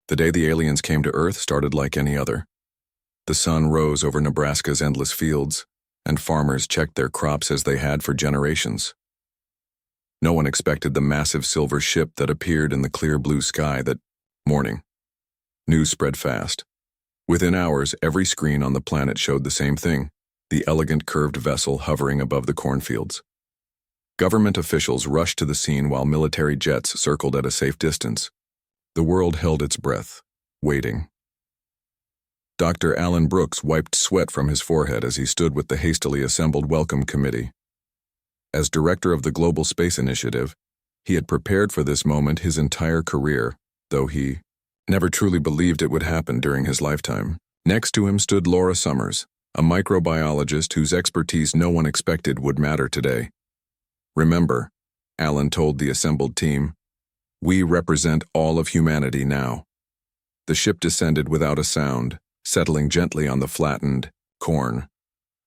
The day the aliens came to Earth started like any other. The sun rose over Nebraska's endless fields, and farmers checked their crops as they had for generations. No one expected the massive silver ship that appeared in the clear blue sky that morning. News spread fast. Within hours, every screen on the planet showed the same thing, the elegant curved vessel hovering above the cornfields. Government officials rushed to the scene while military jets circled at a safe distance. The world held its breath, waiting. Dr. Alan Brooks wiped sweat from his forehead as he stood with the hastily assembled welcome committee. As director of the Global Space Initiative, he had prepared for this moment his entire career, though he never truly believed it would happen during his lifetime. Next to him stood Laura Summers, a microbiologist whose expertise no one expected would matter today. Remember, Alan told the assembled team, we represent all of humanity now. The ship descended without a sound, settling gently on the flattened corn.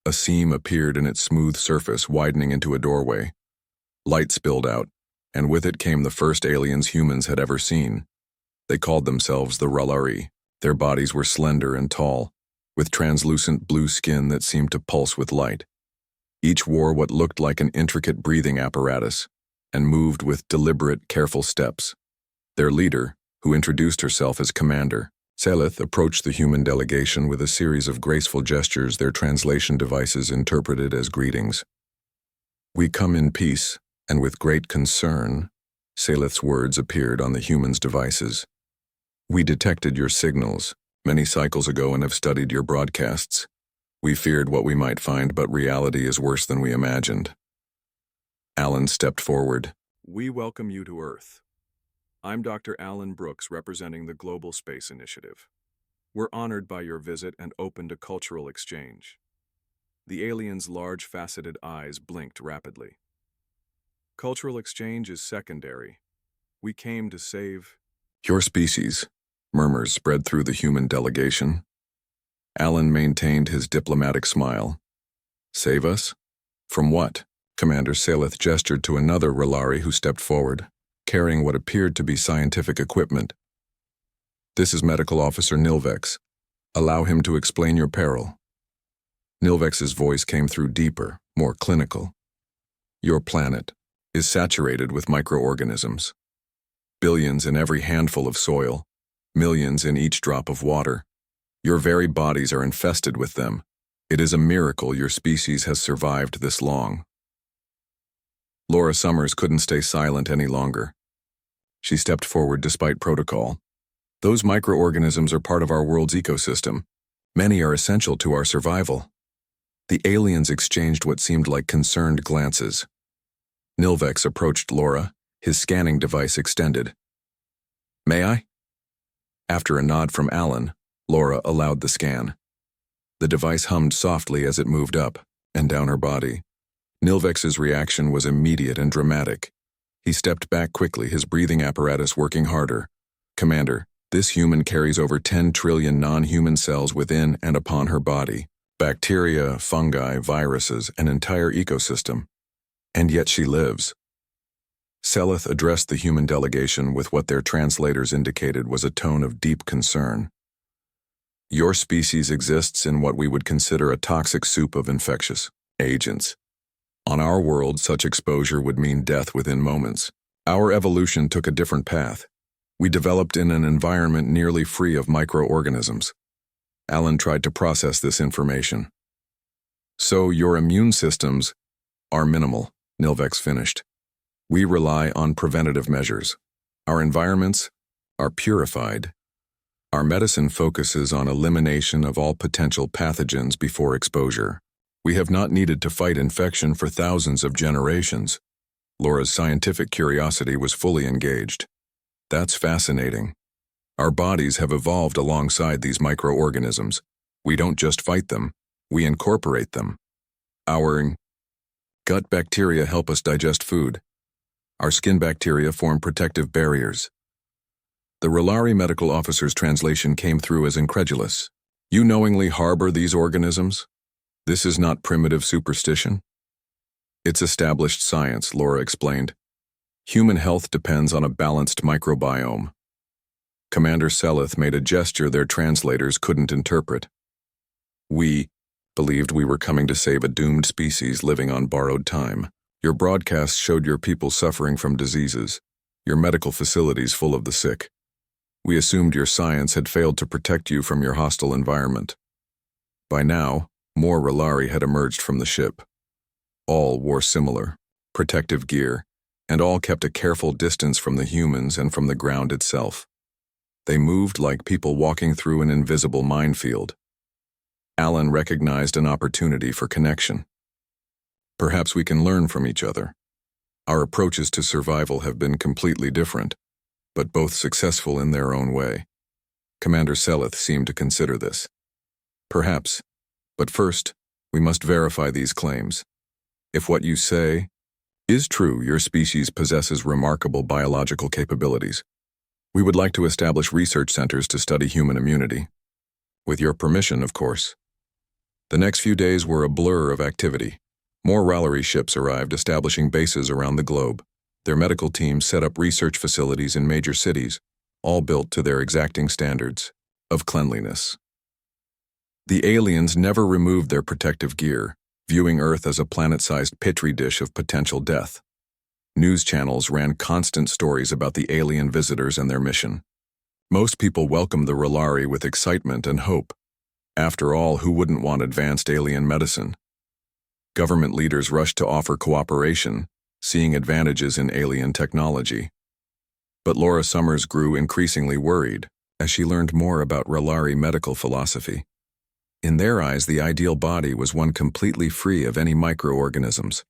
A seam appeared in its smooth surface, widening into a doorway. Light spilled out, and with it came the first aliens humans had ever seen. They called themselves the R'lyeh. Their bodies were slender and tall, with translucent blue skin that seemed to pulse with light. Each wore what looked like an intricate breathing apparatus, and moved with deliberate, careful steps. Their leader, who introduced herself as Commander, Selith, approached the human delegation with a series of graceful gestures their translation devices interpreted as greetings. We come in peace, and with great concern, Selith's words appeared on the humans' devices. We detected your signals many cycles ago and have studied your broadcasts. We feared what we might find, but reality is worse than we imagined. Alan stepped forward. We welcome you to Earth. I'm Dr. Alan Brooks, representing the Global Space Initiative. We're honored by your visit and open to cultural exchange. The alien's large, faceted eyes blinked rapidly. Cultural exchange is secondary. We came to save your species. Murmurs spread through the human delegation. Alan maintained his diplomatic smile. Save us? From what? Commander Selith gestured to another R'lyeh who stepped forward, carrying what appeared to be scientific equipment. This is Medical Officer Nilvex. Allow him to explain your peril. Nilvex's voice came through deeper, more clinical. Your planet is saturated with microorganisms. Billions in every handful of soil, millions in each drop of water. Your very bodies are infested with them. It is a miracle your species has survived this long. Laura Summers couldn't stay silent any longer. She stepped forward despite protocol. Those microorganisms are part of our world's ecosystem. Many are essential to our survival. The aliens exchanged what seemed like concerned glances. Nilvex approached Laura, his scanning device extended. May I? After a nod from Alan, Laura allowed the scan. The device hummed softly as it moved up and down her body. Nilvex's reaction was immediate and dramatic. He stepped back quickly, his breathing apparatus working harder. Commander, this human carries over 10 trillion non-human cells within and upon her body. Bacteria, fungi, viruses, an entire ecosystem. And yet she lives. Selith addressed the human delegation with what their translators indicated was a tone of deep concern. Your species exists in what we would consider a toxic soup of infectious agents. On our world, such exposure would mean death within moments. Our evolution took a different path. We developed in an environment nearly free of microorganisms. Alan tried to process this information. So your immune systems are minimal, Nilvex finished. We rely on preventative measures. Our environments are purified. Our medicine focuses on elimination of all potential pathogens before exposure. We have not needed to fight infection for thousands of generations. Laura's scientific curiosity was fully engaged. That's fascinating. Our bodies have evolved alongside these microorganisms. We don't just fight them, we incorporate them. Our gut bacteria help us digest food. Our skin bacteria form protective barriers. The R'lyeh medical officer's translation came through as incredulous. You knowingly harbor these organisms? This is not primitive superstition? It's established science, Laura explained. Human health depends on a balanced microbiome. Commander Seleth made a gesture their translators couldn't interpret. We believed we were coming to save a doomed species living on borrowed time. Your broadcasts showed your people suffering from diseases, your medical facilities full of the sick. We assumed your science had failed to protect you from your hostile environment. By now, more R'hllari had emerged from the ship. All wore similar, protective gear, and all kept a careful distance from the humans and from the ground itself. They moved like people walking through an invisible minefield. Alan recognized an opportunity for connection. Perhaps we can learn from each other. Our approaches to survival have been completely different, but both successful in their own way. Commander Seleth seemed to consider this. Perhaps, but first, we must verify these claims. If what you say is true, your species possesses remarkable biological capabilities. We would like to establish research centers to study human immunity. With your permission, of course. The next few days were a blur of activity. More R'hllari ships arrived, establishing bases around the globe. Their medical teams set up research facilities in major cities, all built to their exacting standards of cleanliness. The aliens never removed their protective gear, viewing Earth as a planet-sized petri dish of potential death. News channels ran constant stories about the alien visitors and their mission. Most people welcomed the R'hllari with excitement and hope. After all, who wouldn't want advanced alien medicine? Government leaders rushed to offer cooperation, seeing advantages in alien technology. But Laura Summers grew increasingly worried as she learned more about R'hllari medical philosophy. In their eyes, the ideal body was one completely free of any microorganisms.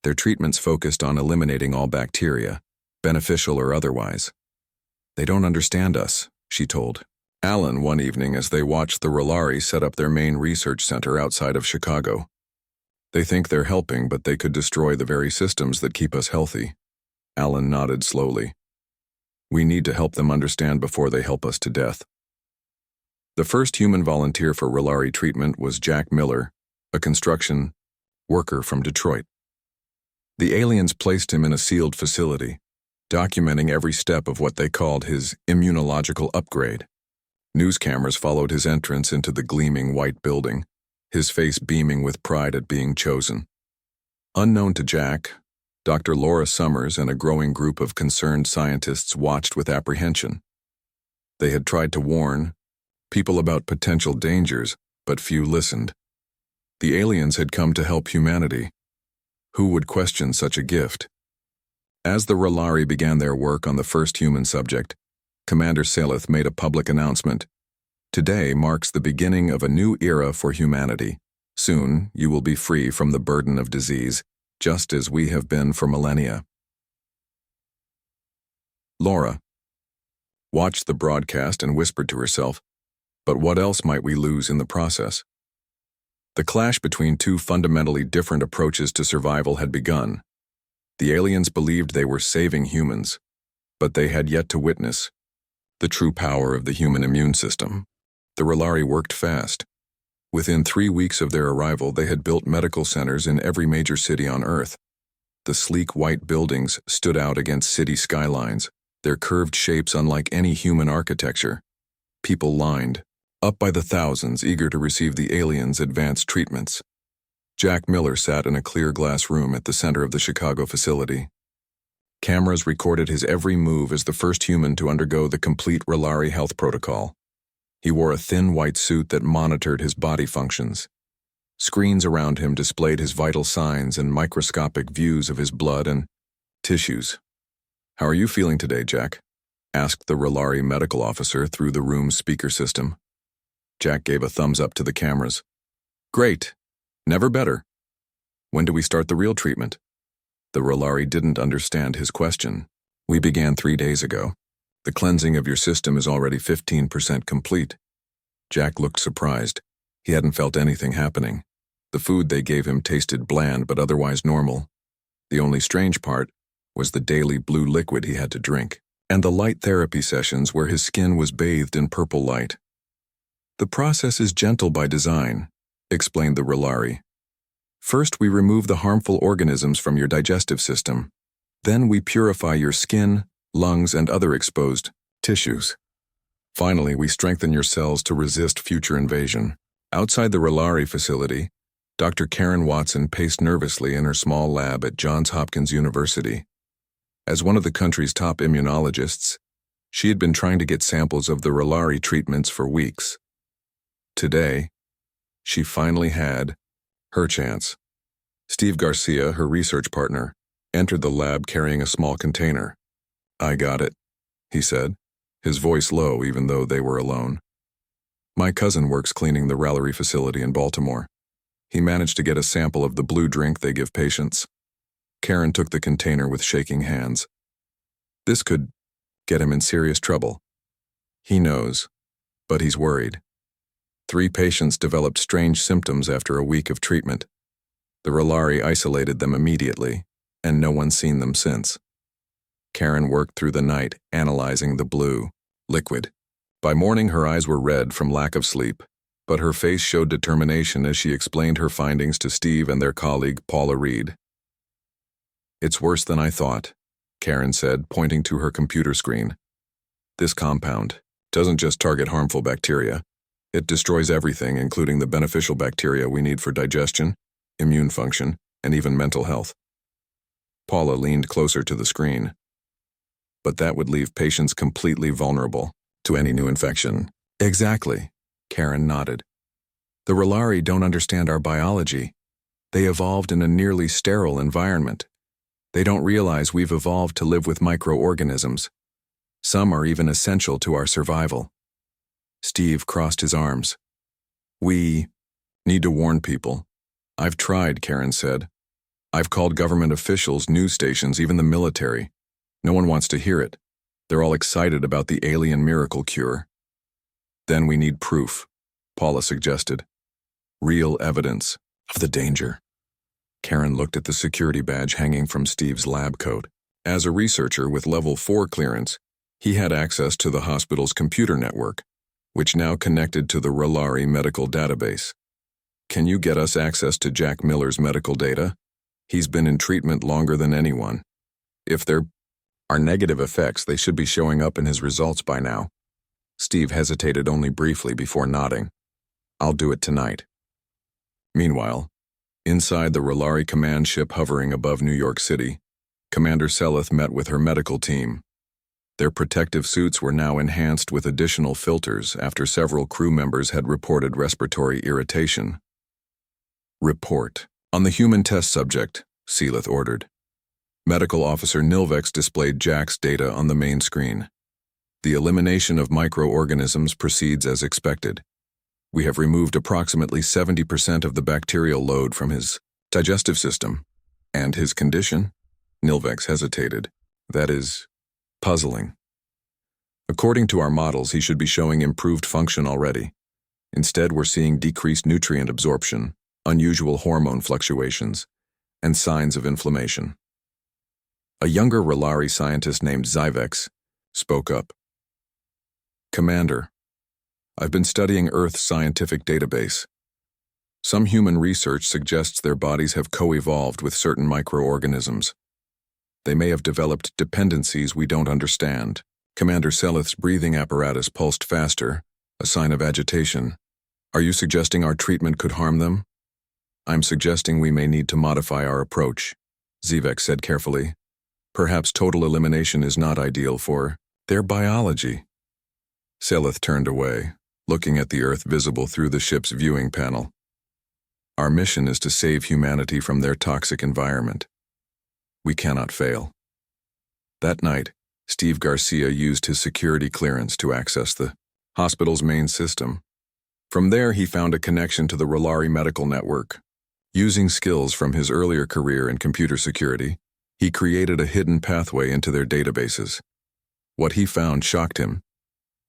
Their treatments focused on eliminating all bacteria, beneficial or otherwise. They don't understand us, she told Alan one evening as they watched the R'hllari set up their main research center outside of Chicago. They think they're helping, but they could destroy the very systems that keep us healthy. Alan nodded slowly. We need to help them understand before they help us to death. The first human volunteer for R'hllari treatment was Jack Miller, a construction worker from Detroit. The aliens placed him in a sealed facility, documenting every step of what they called his immunological upgrade. News cameras followed his entrance into the gleaming white building, his face beaming with pride at being chosen. Unknown to Jack, Dr. Laura Summers and a growing group of concerned scientists watched with apprehension. They had tried to warn people about potential dangers, but few listened. The aliens had come to help humanity. Who would question such a gift? As the R'hllari began their work on the first human subject, Commander Seleth made a public announcement. Today marks the beginning of a new era for humanity. Soon, you will be free from the burden of disease, just as we have been for millennia. Laura watched the broadcast and whispered to herself, but what else might we lose in the process? The clash between two fundamentally different approaches to survival had begun. The aliens believed they were saving humans, but they had yet to witness the true power of the human immune system. The R'hllari worked fast. Within 3 weeks of their arrival, they had built medical centers in every major city on Earth. The sleek white buildings stood out against city skylines, their curved shapes unlike any human architecture. People lined up by the thousands, eager to receive the aliens' advanced treatments. Jack Miller sat in a clear glass room at the center of the Chicago facility. Cameras recorded his every move as the first human to undergo the complete R'hllari health protocol. He wore a thin white suit that monitored his body functions. Screens around him displayed his vital signs and microscopic views of his blood and tissues. "How are you feeling today, Jack?" asked the R'hllari medical officer through the room's speaker system. Jack gave a thumbs up to the cameras. "Great. Never better. When do we start the real treatment?" The R'hllari didn't understand his question. "We began 3 days ago. The cleansing of your system is already 15% complete." Jack looked surprised. He hadn't felt anything happening. The food they gave him tasted bland but otherwise normal. The only strange part was the daily blue liquid he had to drink, and the light therapy sessions where his skin was bathed in purple light. "The process is gentle by design," explained the R'hllari. "First, we remove the harmful organisms from your digestive system. Then we purify your skin, lungs, and other exposed tissues. Finally, we strengthen your cells to resist future invasion. Outside the Rolari facility, Dr. Karen Watson paced nervously in her small lab at Johns Hopkins University. As one of the country's top immunologists, she had been trying to get samples of the Rolari treatments for weeks. Today, she finally had her chance. Steve Garcia, her research partner, entered the lab carrying a small container. "I got it," he said, his voice low even though they were alone. "My cousin works cleaning the Rolari facility in Baltimore. He managed to get a sample of the blue drink they give patients." Karen took the container with shaking hands. "This could get him in serious trouble. He knows, but he's worried. 3 patients developed strange symptoms after a week of treatment. The Rolari isolated them immediately, and no one's seen them since." Karen worked through the night, analyzing the blue liquid. By morning, her eyes were red from lack of sleep, but her face showed determination as she explained her findings to Steve and their colleague, Paula Reed. "It's worse than I thought," Karen said, pointing to her computer screen. "This compound doesn't just target harmful bacteria. It destroys everything, including the beneficial bacteria we need for digestion, immune function, and even mental health." Paula leaned closer to the screen. "But that would leave patients completely vulnerable to any new infection." "Exactly," Karen nodded. "The Rolari don't understand our biology. They evolved in a nearly sterile environment. They don't realize we've evolved to live with microorganisms. Some are even essential to our survival." Steve crossed his arms. "We need to warn people." "I've tried," Karen said. "I've called government officials, news stations, even the military. No one wants to hear it. They're all excited about the alien miracle cure." "Then we need proof," Paula suggested. "Real evidence of the danger." Karen looked at the security badge hanging from Steve's lab coat. As a researcher with level 4 clearance, he had access to the hospital's computer network, which now connected to the Rolari medical database. "Can you get us access to Jack Miller's medical data? He's been in treatment longer than anyone. If there are negative effects, they should be showing up in his results by now." Steve hesitated only briefly before nodding. "I'll do it tonight." Meanwhile, inside the Rolari command ship hovering above New York City, Commander Seleth met with her medical team. Their protective suits were now enhanced with additional filters after several crew members had reported respiratory irritation. "Report on the human test subject," Seleth ordered. Medical Officer Nilvex displayed Jack's data on the main screen. "The elimination of microorganisms proceeds as expected. We have removed approximately 70% of the bacterial load from his digestive system." "And his condition?" Nilvex hesitated. "That is puzzling. According to our models, he should be showing improved function already. Instead, we're seeing decreased nutrient absorption, unusual hormone fluctuations, and signs of inflammation." A younger Rolari scientist named Zyvex spoke up. "Commander, I've been studying Earth's scientific database. Some human research suggests their bodies have co-evolved with certain microorganisms. They may have developed dependencies we don't understand." Commander Seleth's breathing apparatus pulsed faster, a sign of agitation. "Are you suggesting our treatment could harm them?" "I'm suggesting we may need to modify our approach," Zyvex said carefully. "Perhaps total elimination is not ideal for their biology." Seleth turned away, looking at the Earth visible through the ship's viewing panel. "Our mission is to save humanity from their toxic environment. We cannot fail." That night, Steve Garcia used his security clearance to access the hospital's main system. From there, he found a connection to the Rolari medical network. Using skills from his earlier career in computer security, he created a hidden pathway into their databases. What he found shocked him.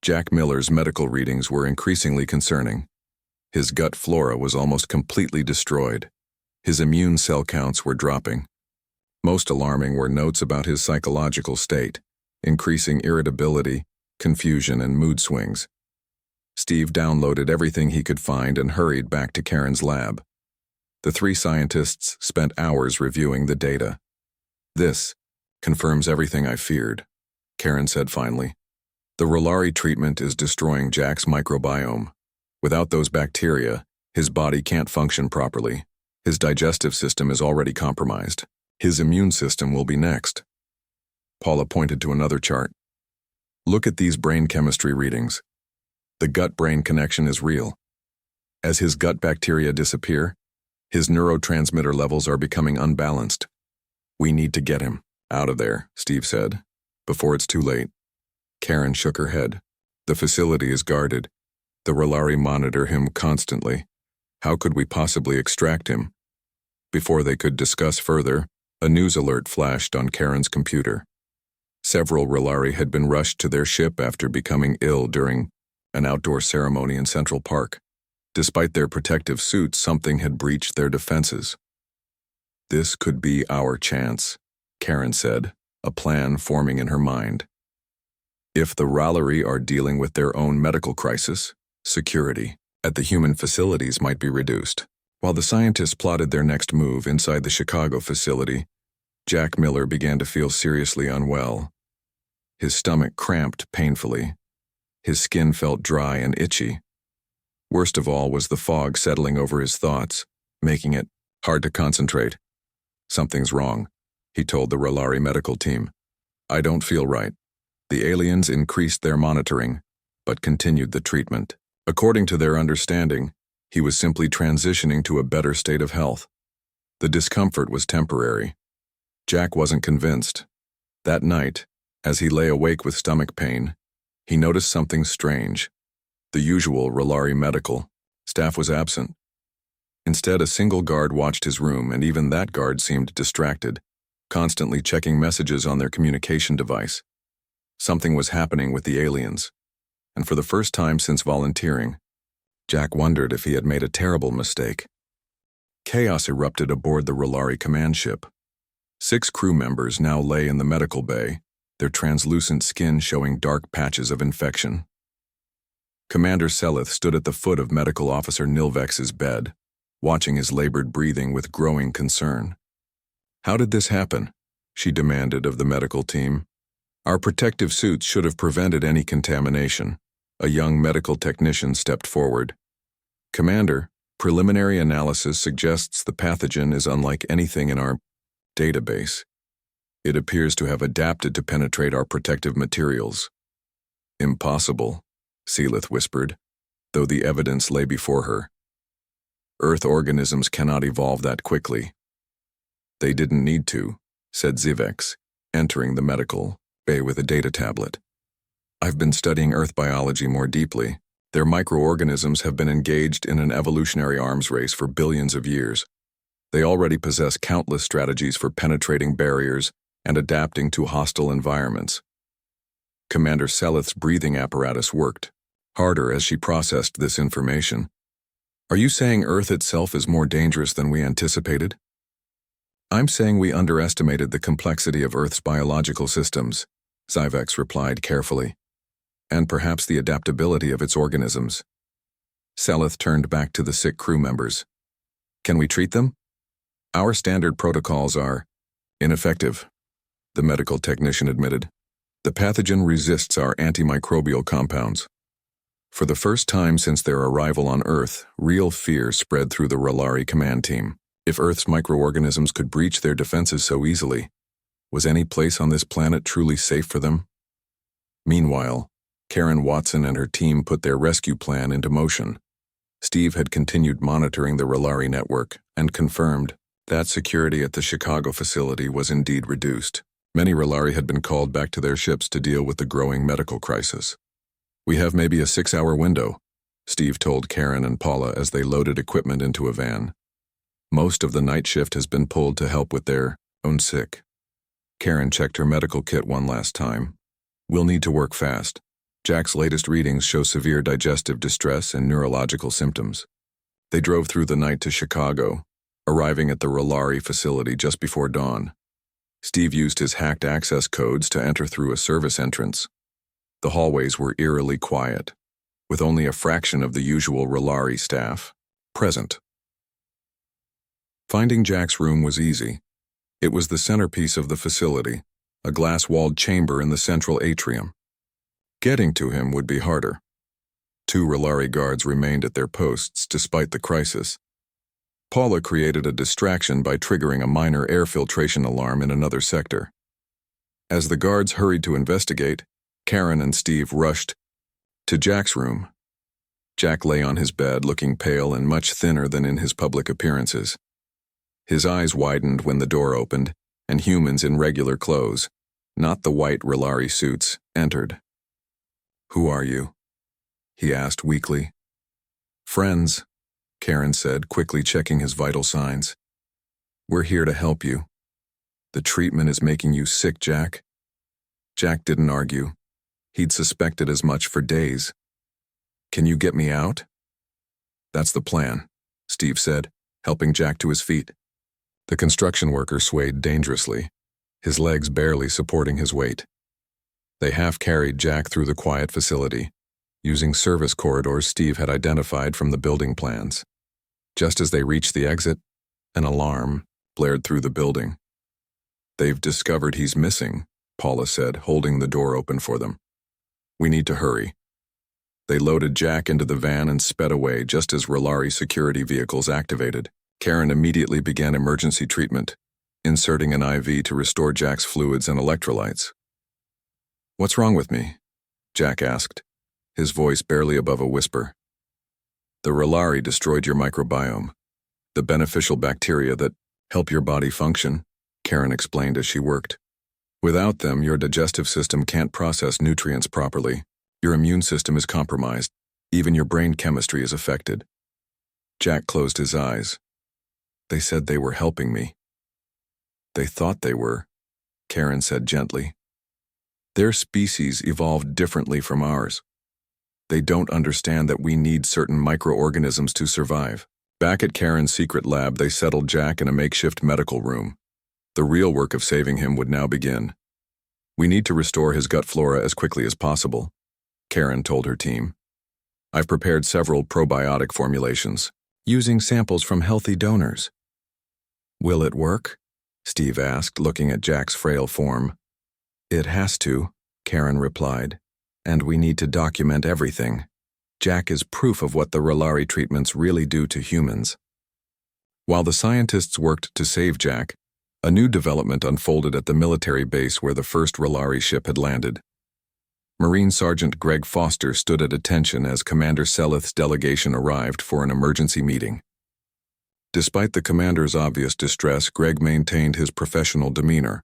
Jack Miller's medical readings were increasingly concerning. His gut flora was almost completely destroyed. His immune cell counts were dropping. Most alarming were notes about his psychological state, increasing irritability, confusion, and mood swings. Steve downloaded everything he could find and hurried back to Karen's lab. The 3 scientists spent hours reviewing the data. "This confirms everything I feared," Karen said finally. The Rolari treatment is destroying Jack's microbiome. Without those bacteria, his body can't function properly. His digestive system is already compromised. His immune system will be next. Paula pointed to another chart. Look at these brain chemistry readings. The gut-brain connection is real. As his gut bacteria disappear, his neurotransmitter levels are becoming unbalanced. We need to get him out of there, Steve said, before it's too late. Karen shook her head. The facility is guarded. The Rolari monitor him constantly. How could we possibly extract him? Before they could discuss further, a news alert flashed on Karen's computer. Several Rolari had been rushed to their ship after becoming ill during an outdoor ceremony in Central Park. Despite their protective suits, something had breached their defenses. This could be our chance, Karen said, a plan forming in her mind. If the Rolari are dealing with their own medical crisis, security at the human facilities might be reduced. While the scientists plotted their next move inside the Chicago facility, Jack Miller began to feel seriously unwell. His stomach cramped painfully. His skin felt dry and itchy. Worst of all was the fog settling over his thoughts, making it hard to concentrate. Something's wrong, he told the Rolari medical team. I don't feel right. The aliens increased their monitoring, but continued the treatment. According to their understanding, he was simply transitioning to a better state of health. The discomfort was temporary. Jack wasn't convinced. That night, as he lay awake with stomach pain, he noticed something strange. The usual Rolari medical staff was absent. Instead, a single guard watched his room, and even that guard seemed distracted, constantly checking messages on their communication device. Something was happening with the aliens, and for the first time since volunteering, Jack wondered if he had made a terrible mistake. Chaos erupted aboard the Rolari command ship. 6 crew members now lay in the medical bay, their translucent skin showing dark patches of infection. Commander Seleth stood at the foot of Medical Officer Nilvex's bed, watching his labored breathing with growing concern. How did this happen? She demanded of the medical team. Our protective suits should have prevented any contamination. A young medical technician stepped forward. Commander, preliminary analysis suggests the pathogen is unlike anything in our database. It appears to have adapted to penetrate our protective materials. Impossible, Seleth whispered, though the evidence lay before her. Earth organisms cannot evolve that quickly. They didn't need to, said Zivex, entering the medical bay with a data tablet. I've been studying Earth biology more deeply. Their microorganisms have been engaged in an evolutionary arms race for billions of years. They already possess countless strategies for penetrating barriers and adapting to hostile environments. Commander Seleth's breathing apparatus worked harder as she processed this information. Are you saying Earth itself is more dangerous than we anticipated? I'm saying we underestimated the complexity of Earth's biological systems, Zivex replied carefully, and perhaps the adaptability of its organisms. Seleth turned back to the sick crew members. Can we treat them? Our standard protocols are ineffective, the medical technician admitted. The pathogen resists our antimicrobial compounds. For the first time since their arrival on Earth, real fear spread through the Rolari command team. If Earth's microorganisms could breach their defenses so easily, was any place on this planet truly safe for them? Meanwhile, Karen Watson and her team put their rescue plan into motion. Steve had continued monitoring the Rolari network and confirmed that security at the Chicago facility was indeed reduced. Many Rolari had been called back to their ships to deal with the growing medical crisis. We have maybe a 6-hour window, Steve told Karen and Paula as they loaded equipment into a van. Most of the night shift has been pulled to help with their own sick. Karen checked her medical kit one last time. We'll need to work fast. Jack's latest readings show severe digestive distress and neurological symptoms. They drove through the night to Chicago, arriving at the Rolari facility just before dawn. Steve used his hacked access codes to enter through a service entrance. The hallways were eerily quiet, with only a fraction of the usual Rolari staff present. Finding Jack's room was easy. It was the centerpiece of the facility, a glass-walled chamber in the central atrium. Getting to him would be harder. 2 Relari guards remained at their posts despite the crisis. Paula created a distraction by triggering a minor air filtration alarm in another sector. As the guards hurried to investigate, Karen and Steve rushed to Jack's room. Jack lay on his bed looking pale and much thinner than in his public appearances. His eyes widened when the door opened, and humans in regular clothes, not the white Relari suits, entered. "Who are you?" he asked weakly. "Friends," Karen said, quickly checking his vital signs. "We're here to help you. The treatment is making you sick, Jack." Jack didn't argue. He'd suspected as much for days. "Can you get me out?" "That's the plan," Steve said, helping Jack to his feet. The construction worker swayed dangerously, his legs barely supporting his weight. They half-carried Jack through the quiet facility, using service corridors Steve had identified from the building plans. Just as they reached the exit, an alarm blared through the building. "They've discovered he's missing," Paula said, holding the door open for them. "We need to hurry." They loaded Jack into the van and sped away just as Relari security vehicles activated. Karen immediately began emergency treatment, inserting an IV to restore Jack's fluids and electrolytes. "What's wrong with me?" Jack asked, his voice barely above a whisper. "The Relari destroyed your microbiome, the beneficial bacteria that help your body function," Karen explained as she worked. "Without them, your digestive system can't process nutrients properly. Your immune system is compromised. Even your brain chemistry is affected." Jack closed his eyes. "They said they were helping me." "They thought they were," Karen said gently. "Their species evolved differently from ours. They don't understand that we need certain microorganisms to survive." Back at Karen's secret lab, they settled Jack in a makeshift medical room. The real work of saving him would now begin. "We need to restore his gut flora as quickly as possible," Karen told her team. "I've prepared several probiotic formulations, using samples from healthy donors." "Will it work?" Steve asked, looking at Jack's frail form. "It has to," Karen replied, "and we need to document everything. Jack is proof of what the Relari treatments really do to humans." While the scientists worked to save Jack, a new development unfolded at the military base where the first Relari ship had landed. Marine Sergeant Greg Foster stood at attention as Commander Selith's delegation arrived for an emergency meeting. Despite the commander's obvious distress, Greg maintained his professional demeanor.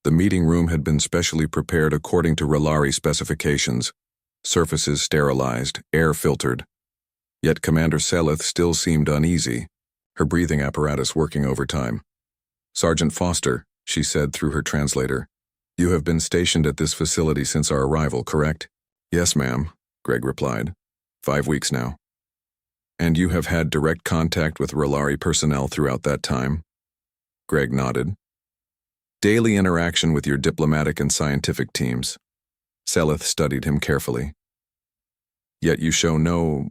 The meeting room had been specially prepared according to Relari specifications, surfaces sterilized, air filtered. Yet Commander Selith still seemed uneasy, her breathing apparatus working overtime. "Sergeant Foster," she said through her translator, "you have been stationed at this facility since our arrival, correct?" "Yes, ma'am," Greg replied. 5 weeks now." "And you have had direct contact with Relari personnel throughout that time?" Greg nodded. "Daily interaction with your diplomatic and scientific teams." Selith studied him carefully. "Yet you show no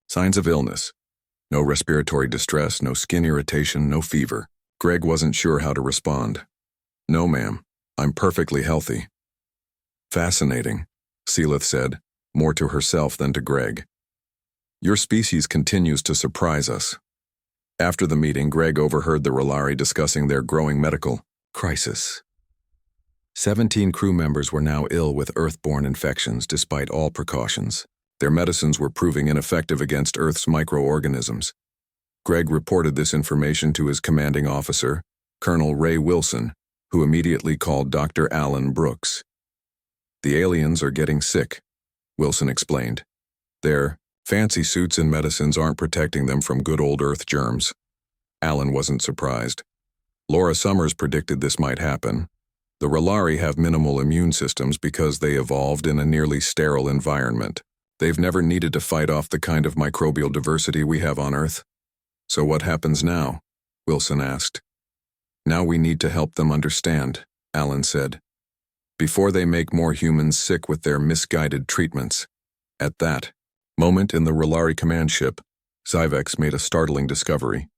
signs of illness. No respiratory distress, no skin irritation, no fever." Greg wasn't sure how to respond. "No, ma'am. I'm perfectly healthy." "Fascinating," Selith said, more to herself than to Greg. "Your species continues to surprise us." After the meeting, Greg overheard the Relari discussing their growing medical crisis. 17 crew members were now ill with Earth-borne infections despite all precautions. Their medicines were proving ineffective against Earth's microorganisms. Greg reported this information to his commanding officer, Colonel Ray Wilson, who immediately called Dr. Alan Brooks. "The aliens are getting sick," Wilson explained. "Their fancy suits and medicines aren't protecting them from good old Earth germs." Alan wasn't surprised. Laura Summers predicted this might happen. The Relari have minimal immune systems because they evolved in a nearly sterile environment. They've never needed to fight off the kind of microbial diversity we have on Earth. "So what happens now?" Wilson asked. "Now we need to help them understand," Alan said, "before they make more humans sick with their misguided treatments." At that moment in the Relari command ship, Zyvex made a startling discovery.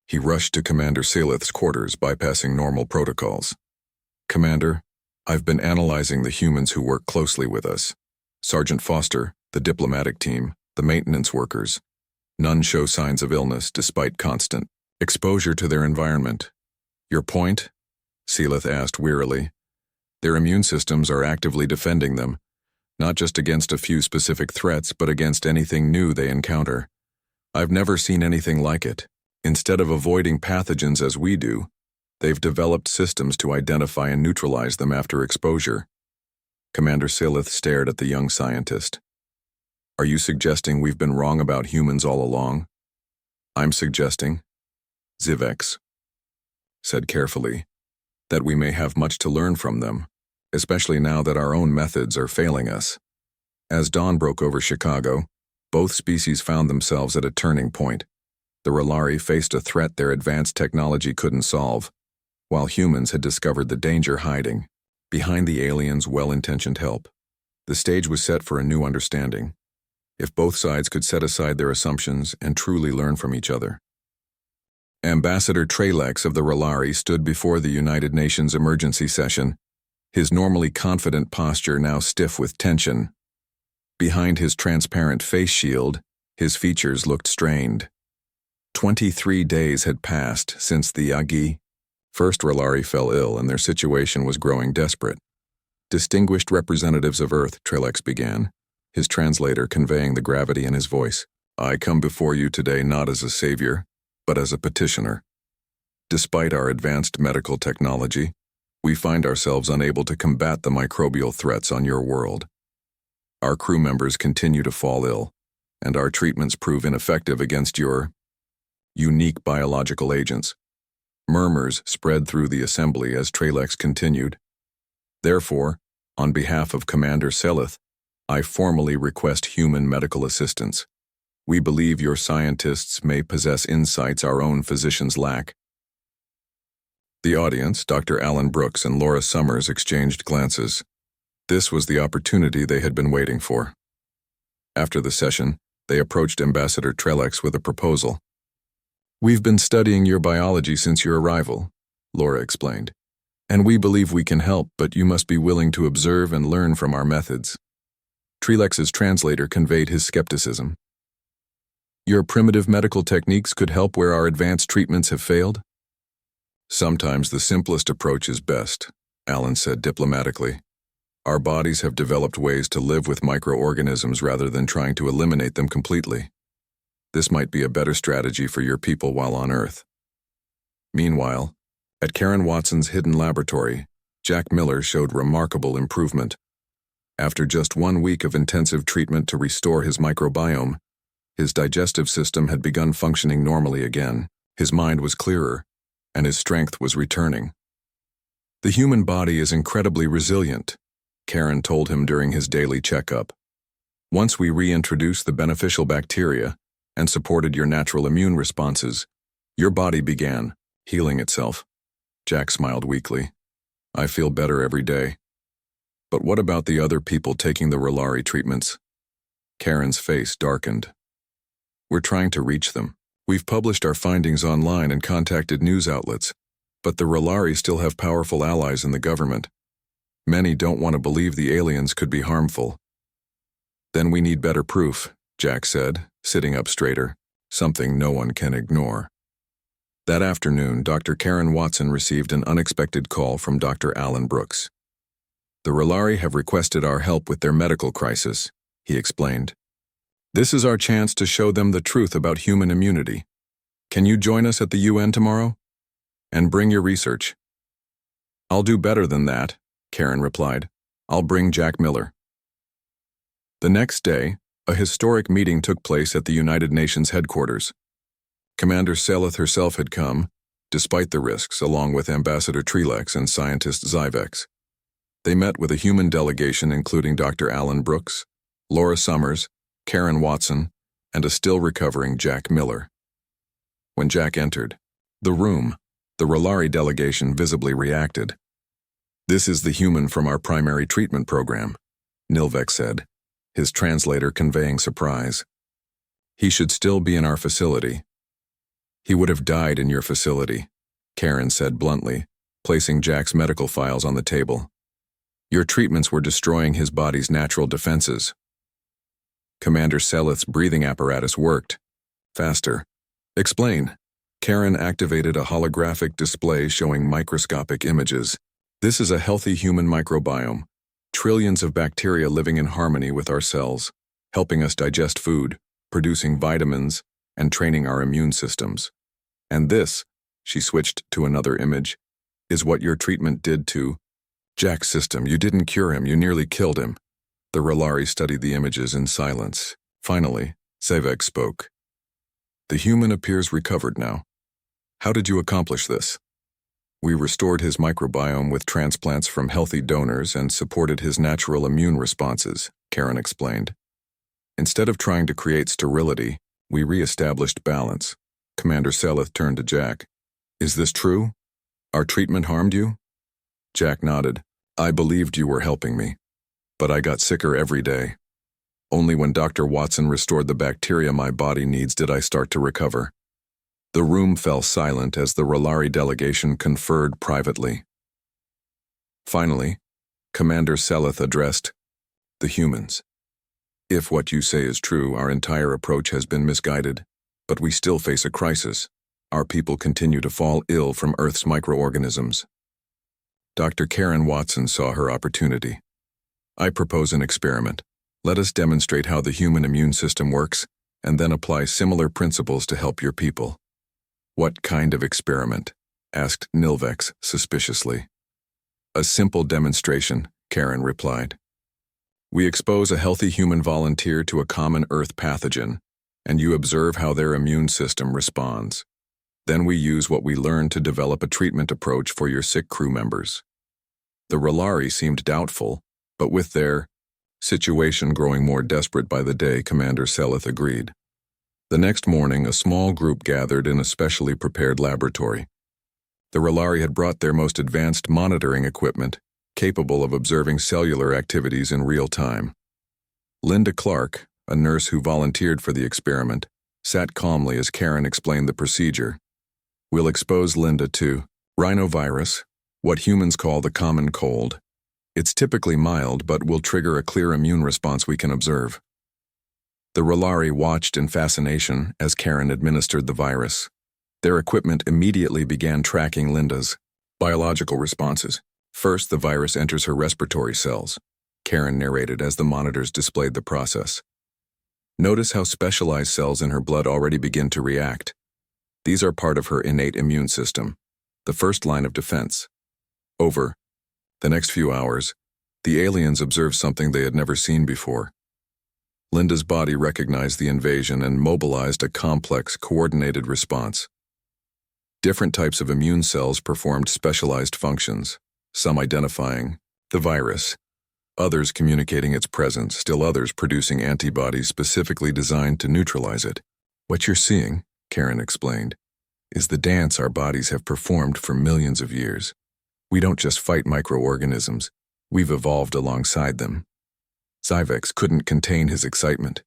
He rushed to Commander Selith's quarters, bypassing normal protocols. "Commander, I've been analyzing the humans who work closely with us. Sergeant Foster, the diplomatic team, the maintenance workers. None show signs of illness despite constant exposure to their environment. Your point? Seelith asked wearily. Their immune systems are actively defending them, not just against a few specific threats, but against anything new they encounter. I've never seen anything like it. Instead of avoiding pathogens as we do, they've developed systems to identify and neutralize them after exposure. Commander Seelith stared at the young scientist. Are you suggesting we've been wrong about humans all along? I'm suggesting, Zivex said carefully, that we may have much to learn from them, especially now that our own methods are failing us. As dawn broke over Chicago, both species found themselves at a turning point. The R'lyari faced a threat their advanced technology couldn't solve, while humans had discovered the danger hiding behind the aliens' well-intentioned help. The stage was set for a new understanding, if both sides could set aside their assumptions and truly learn from each other. Ambassador Tralex of the R'lyari stood before the United Nations emergency session, his normally confident posture now stiff with tension. Behind his transparent face shield, his features looked strained. 23 days had passed since the Yagi first R'lyari fell ill, and their situation was growing desperate. Distinguished representatives of Earth, Tralex began, his translator conveying the gravity in his voice. I come before you today not as a savior, but as a petitioner. Despite our advanced medical technology, we find ourselves unable to combat the microbial threats on your world. Our crew members continue to fall ill, and our treatments prove ineffective against your unique biological agents. Murmurs spread through the assembly as Tralex continued. Therefore, on behalf of Commander Seelith, I formally request human medical assistance. We believe your scientists may possess insights our own physicians lack. The audience, Dr. Alan Brooks and Laura Summers, exchanged glances. This was the opportunity they had been waiting for. After the session, they approached Ambassador Tralex with a proposal. We've been studying your biology since your arrival, Laura explained, and we believe we can help, but you must be willing to observe and learn from our methods. Tralex's translator conveyed his skepticism. Your primitive medical techniques could help where our advanced treatments have failed? Sometimes the simplest approach is best, Alan said diplomatically. Our bodies have developed ways to live with microorganisms rather than trying to eliminate them completely. This might be a better strategy for your people while on Earth. Meanwhile, at Karen Watson's hidden laboratory, Jack Miller showed remarkable improvement. After just 1 week of intensive treatment to restore his microbiome, his digestive system had begun functioning normally again. His mind was clearer, and his strength was returning. The human body is incredibly resilient, Karen told him during his daily checkup. Once we reintroduced the beneficial bacteria and supported your natural immune responses, your body began healing itself. Jack smiled weakly. I feel better every day. But what about the other people taking the R'lyari treatments? Karen's face darkened. We're trying to reach them. We've published our findings online and contacted news outlets, but the R'lyari still have powerful allies in the government. Many don't want to believe the aliens could be harmful. Then we need better proof, Jack said, sitting up straighter, something no one can ignore. That afternoon, Dr. Karen Watson received an unexpected call from Dr. Alan Brooks. The R'lyari have requested our help with their medical crisis, he explained. This is our chance to show them the truth about human immunity. Can you join us at the UN tomorrow? And bring your research. I'll do better than that, Karen replied. I'll bring Jack Miller. The next day, a historic meeting took place at the United Nations headquarters. Commander Seelith herself had come, despite the risks, along with Ambassador Tralex and scientist Zivex. They met with a human delegation including Dr. Alan Brooks, Laura Summers, Karen Watson, and a still-recovering Jack Miller. When Jack entered the room, the R'lyari delegation visibly reacted. This is the human from our primary treatment program, Nilvek said, his translator conveying surprise. He should still be in our facility. He would have died in your facility, Karen said bluntly, placing Jack's medical files on the table. Your treatments were destroying his body's natural defenses. Commander Selith's breathing apparatus worked. Faster. Explain. Karen activated a holographic display showing microscopic images. This is a healthy human microbiome. Trillions of bacteria living in harmony with our cells, helping us digest food, producing vitamins, and training our immune systems. And this, she switched to another image, is what your treatment did to Jack's system. You didn't cure him, you nearly killed him. The R'hllari studied the images in silence. Finally, Sevek spoke. The human appears recovered now. How did you accomplish this? We restored his microbiome with transplants from healthy donors and supported his natural immune responses, Karen explained. Instead of trying to create sterility, we re-established balance. Commander Selith turned to Jack. Is this true? Our treatment harmed you? Jack nodded. I believed you were helping me, but I got sicker every day. Only when Dr. Watson restored the bacteria my body needs did I start to recover. The room fell silent as the R'hllari delegation conferred privately. Finally, Commander Selith addressed the humans. If what you say is true, our entire approach has been misguided, but we still face a crisis. Our people continue to fall ill from Earth's microorganisms. Dr. Karen Watson saw her opportunity. I propose an experiment. Let us demonstrate how the human immune system works, and then apply similar principles to help your people. What kind of experiment? Asked Nilvex suspiciously. A simple demonstration, Karen replied. We expose a healthy human volunteer to a common Earth pathogen, and you observe how their immune system responds. Then we use what we learned to develop a treatment approach for your sick crew members. The R'hllari seemed doubtful, but with their situation growing more desperate by the day, Commander Selith agreed. The next morning, a small group gathered in a specially prepared laboratory. The R'hllari had brought their most advanced monitoring equipment, capable of observing cellular activities in real time. Linda Clark, a nurse who volunteered for the experiment, sat calmly as Karen explained the procedure. We'll expose Linda to rhinovirus, what humans call the common cold. It's typically mild, but will trigger a clear immune response we can observe. The R'hllari watched in fascination as Karen administered the virus. Their equipment immediately began tracking Linda's biological responses. First, the virus enters her respiratory cells, Karen narrated as the monitors displayed the process. Notice how specialized cells in her blood already begin to react. These are part of her innate immune system, the first line of defense. Over the next few hours, the aliens observed something they had never seen before. Linda's body recognized the invasion and mobilized a complex, coordinated response. Different types of immune cells performed specialized functions, some identifying the virus, others communicating its presence, still others producing antibodies specifically designed to neutralize it. What you're seeing, Karen explained, is the dance our bodies have performed for millions of years. We don't just fight microorganisms, we've evolved alongside them. Zyvex couldn't contain his excitement.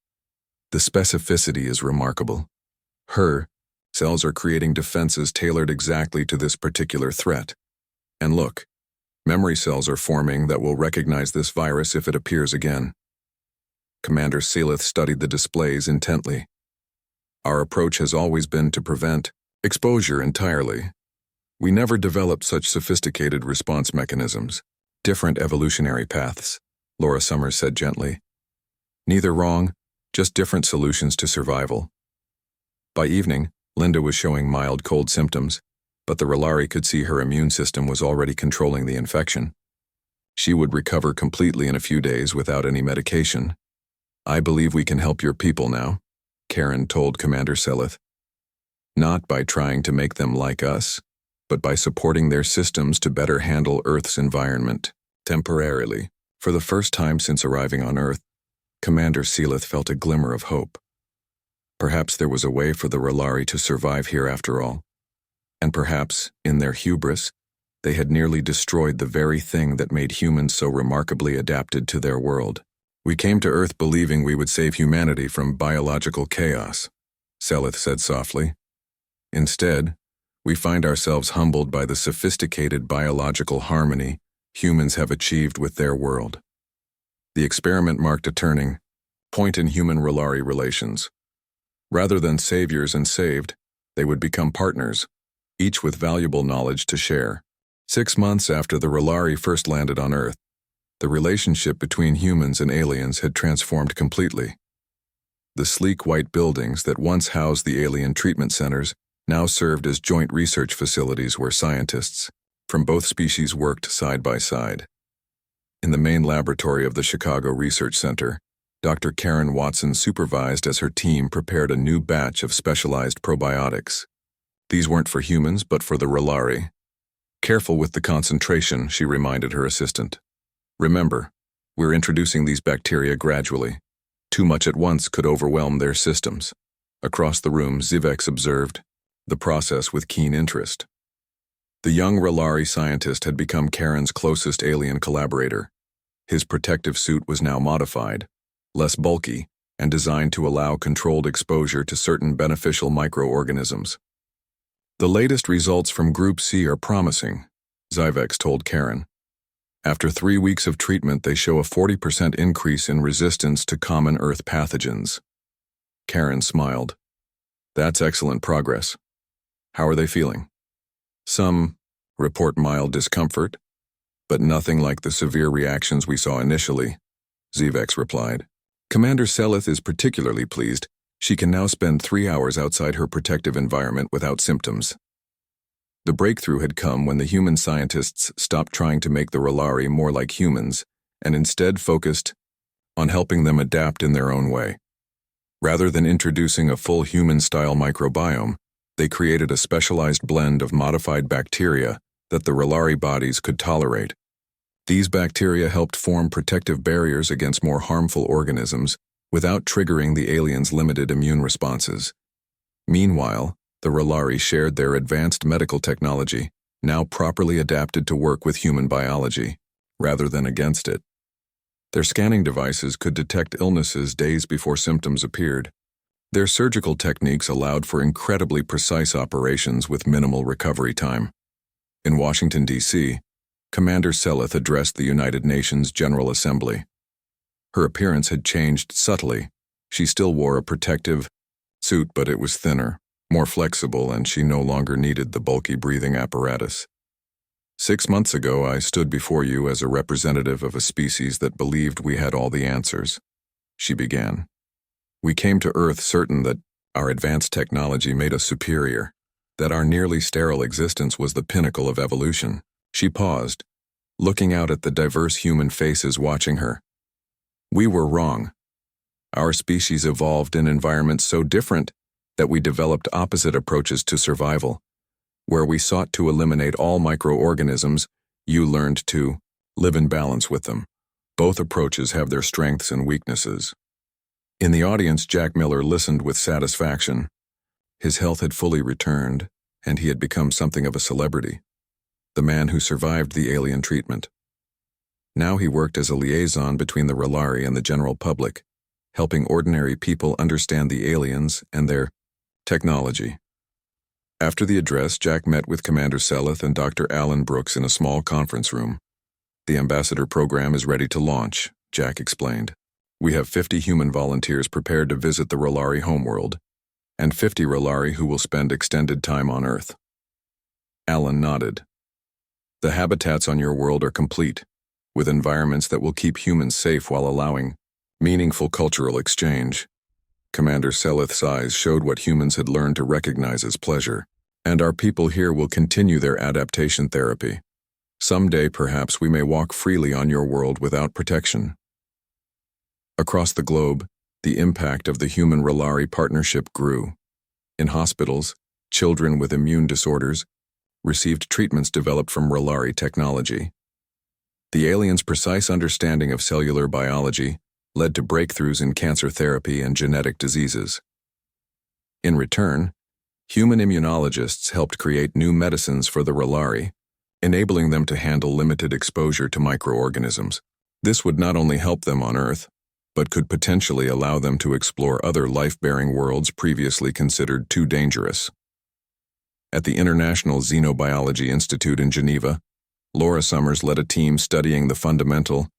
The specificity is remarkable. Her cells are creating defenses tailored exactly to this particular threat. And look, memory cells are forming that will recognize this virus if it appears again. Commander Selith studied the displays intently. Our approach has always been to prevent exposure entirely. We never developed such sophisticated response mechanisms. Different evolutionary paths, Laura Summers said gently. Neither wrong, just different solutions to survival. By evening, Linda was showing mild cold symptoms, but the R'hllari could see her immune system was already controlling the infection. She would recover completely in a few days without any medication. I believe we can help your people now, Karen told Commander Selith. Not by trying to make them like us, but by supporting their systems to better handle Earth's environment, temporarily. For the first time since arriving on Earth, Commander Selith felt a glimmer of hope. Perhaps there was a way for the R'hllari to survive here after all. And perhaps, in their hubris, they had nearly destroyed the very thing that made humans so remarkably adapted to their world. We came to Earth believing we would save humanity from biological chaos, Selith said softly. Instead, we find ourselves humbled by the sophisticated biological harmony humans have achieved with their world. The experiment marked a turning point in human-R'lyari relations. Rather than saviors and saved, they would become partners, each with valuable knowledge to share. 6 months after the R'lyari first landed on Earth, the relationship between humans and aliens had transformed completely. The sleek white buildings that once housed the alien treatment centers now served as joint research facilities where scientists from both species worked side by side. In the main laboratory of the Chicago Research Center, Dr. Karen Watson supervised as her team prepared a new batch of specialized probiotics. These weren't for humans, but for the R'lyari. Careful with the concentration, she reminded her assistant. Remember, we're introducing these bacteria gradually. Too much at once could overwhelm their systems. Across the room, Zivex observed the process with keen interest. The young R'lyari scientist had become Karen's closest alien collaborator. His protective suit was now modified, less bulky, and designed to allow controlled exposure to certain beneficial microorganisms. The latest results from Group C are promising, Zivex told Karen. After 3 weeks of treatment, they show a 40% increase in resistance to common Earth pathogens. Karen smiled. That's excellent progress. How are they feeling? Some report mild discomfort, but nothing like the severe reactions we saw initially, Zivex replied. Commander Selith is particularly pleased. She can now spend 3 hours outside her protective environment without symptoms. The breakthrough had come when the human scientists stopped trying to make the R'lyari more like humans and instead focused on helping them adapt in their own way. Rather than introducing a full human-style microbiome, they created a specialized blend of modified bacteria that the R'lyari bodies could tolerate. These bacteria helped form protective barriers against more harmful organisms without triggering the aliens' limited immune responses. Meanwhile, the R'lyari shared their advanced medical technology, now properly adapted to work with human biology, rather than against it. Their scanning devices could detect illnesses days before symptoms appeared. Their surgical techniques allowed for incredibly precise operations with minimal recovery time. In Washington, D.C., Commander Selith addressed the United Nations General Assembly. Her appearance had changed subtly. She still wore a protective suit, but it was thinner, more flexible, and she no longer needed the bulky breathing apparatus. 6 months ago, I stood before you as a representative of a species that believed we had all the answers, she began. We came to Earth certain that our advanced technology made us superior, that our nearly sterile existence was the pinnacle of evolution. She paused, looking out at the diverse human faces watching her. We were wrong. Our species evolved in environments so different that we developed opposite approaches to survival. Where we sought to eliminate all microorganisms, you learned to live in balance with them. Both approaches have their strengths and weaknesses. In the audience, Jack Miller listened with satisfaction. His health had fully returned, and he had become something of a celebrity. The man who survived the alien treatment. Now he worked as a liaison between the R'lyari and the general public, helping ordinary people understand the aliens and their technology. After the address, Jack met with Commander Selith and Dr. Alan Brooks in a small conference room. The ambassador program is ready to launch, Jack explained. We have 50 human volunteers prepared to visit the R'lyari homeworld, and 50 R'lyari who will spend extended time on Earth. Alan nodded. The habitats on your world are complete, with environments that will keep humans safe while allowing meaningful cultural exchange. Commander Selith's eyes showed what humans had learned to recognize as pleasure, and our people here will continue their adaptation therapy. Someday, perhaps, we may walk freely on your world without protection. Across the globe, the impact of the human-R'lyari partnership grew. In hospitals, children with immune disorders received treatments developed from R'lyari technology. The aliens' precise understanding of cellular biology led to breakthroughs in cancer therapy and genetic diseases. In return, human immunologists helped create new medicines for the R'lyari, enabling them to handle limited exposure to microorganisms. This would not only help them on Earth, but could potentially allow them to explore other life-bearing worlds previously considered too dangerous. At the International Xenobiology Institute in Geneva, Laura Summers led a team studying the fundamental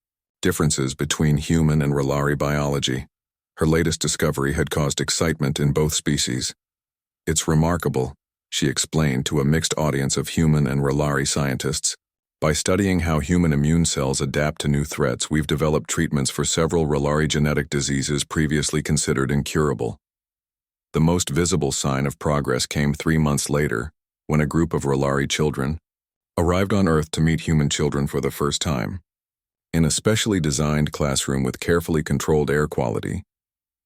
differences between human and R'lyari biology. Her latest discovery had caused excitement in both species. "It's remarkable," she explained to a mixed audience of human and R'lyari scientists. "By studying how human immune cells adapt to new threats, we've developed treatments for several R'lyari genetic diseases previously considered incurable." The most visible sign of progress came 3 months later, when a group of R'lyari children arrived on Earth to meet human children for the first time. In a specially designed classroom with carefully controlled air quality,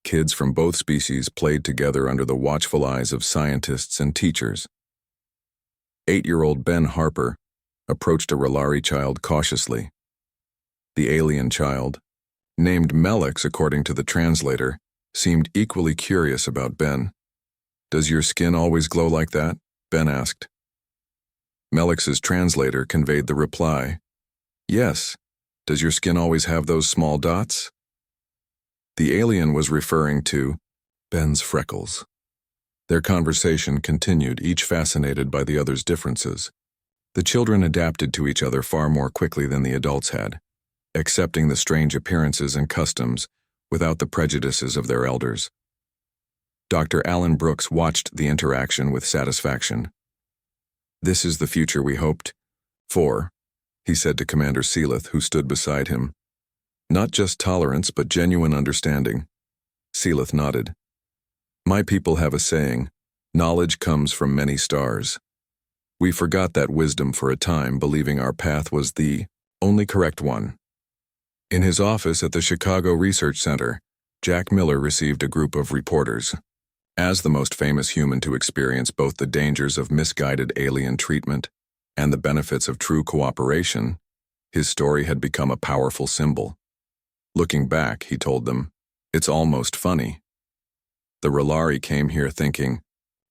kids from both species played together under the watchful eyes of scientists and teachers. 8-year-old Ben Harper approached a R'lyari child cautiously. The alien child, named Melix according to the translator, seemed equally curious about Ben. "Does your skin always glow like that?" Ben asked. Melix's translator conveyed the reply, "Yes. Does your skin always have those small dots?" The alien was referring to Ben's freckles. Their conversation continued, each fascinated by the other's differences. The children adapted to each other far more quickly than the adults had, accepting the strange appearances and customs without the prejudices of their elders. Dr. Alan Brooks watched the interaction with satisfaction. "This is the future we hoped for," he said to Commander Seelith, who stood beside him. "Not just tolerance, but genuine understanding." Seelith nodded. "My people have a saying, knowledge comes from many stars. We forgot that wisdom for a time, believing our path was the only correct one." In his office at the Chicago Research Center, Jack Miller received a group of reporters. As the most famous human to experience both the dangers of misguided alien treatment and the benefits of true cooperation, his story had become a powerful symbol. Looking back, he told them, "It's almost funny. The R'lyari came here thinking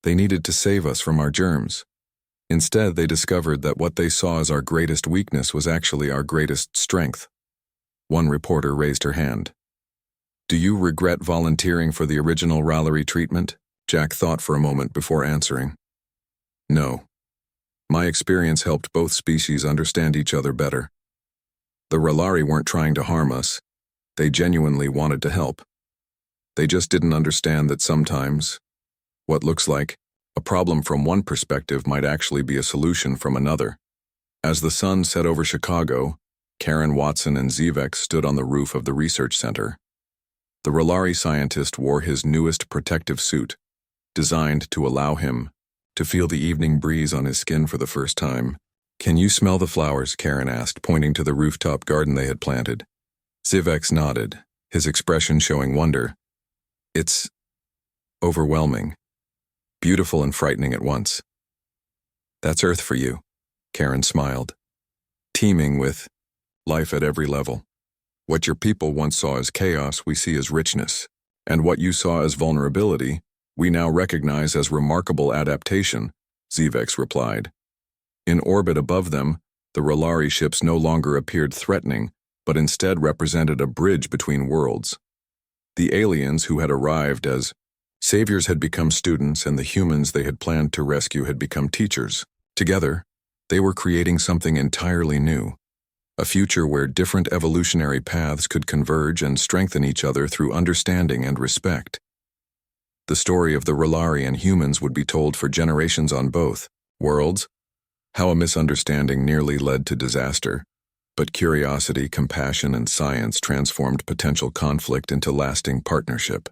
they needed to save us from our germs. Instead, they discovered that what they saw as our greatest weakness was actually our greatest strength." One reporter raised her hand. "Do you regret volunteering for the original R'lyari treatment?" Jack thought for a moment before answering. "No. My experience helped both species understand each other better. The R'lyari weren't trying to harm us. They genuinely wanted to help. They just didn't understand that sometimes what looks like a problem from one perspective might actually be a solution from another." As the sun set over Chicago, Karen Watson and Zivek stood on the roof of the research center. The R'lyari scientist wore his newest protective suit, designed to allow him to feel the evening breeze on his skin for the first time. "Can you smell the flowers?" Karen asked, pointing to the rooftop garden they had planted. Zivek nodded, his expression showing wonder. "It's overwhelming, beautiful and frightening at once." "That's Earth for you," Karen smiled. "Teeming with life at every level. What your people once saw as chaos, we see as richness. And what you saw as vulnerability, we now recognize as remarkable adaptation," Zivek replied. In orbit above them, the R'lyari ships no longer appeared threatening, but instead represented a bridge between worlds. The aliens who had arrived as saviors had become students, and the humans they had planned to rescue had become teachers. Together, they were creating something entirely new. A future where different evolutionary paths could converge and strengthen each other through understanding and respect. The story of the R'lyari and humans would be told for generations on both worlds, how a misunderstanding nearly led to disaster, but curiosity, compassion, and science transformed potential conflict into lasting partnership.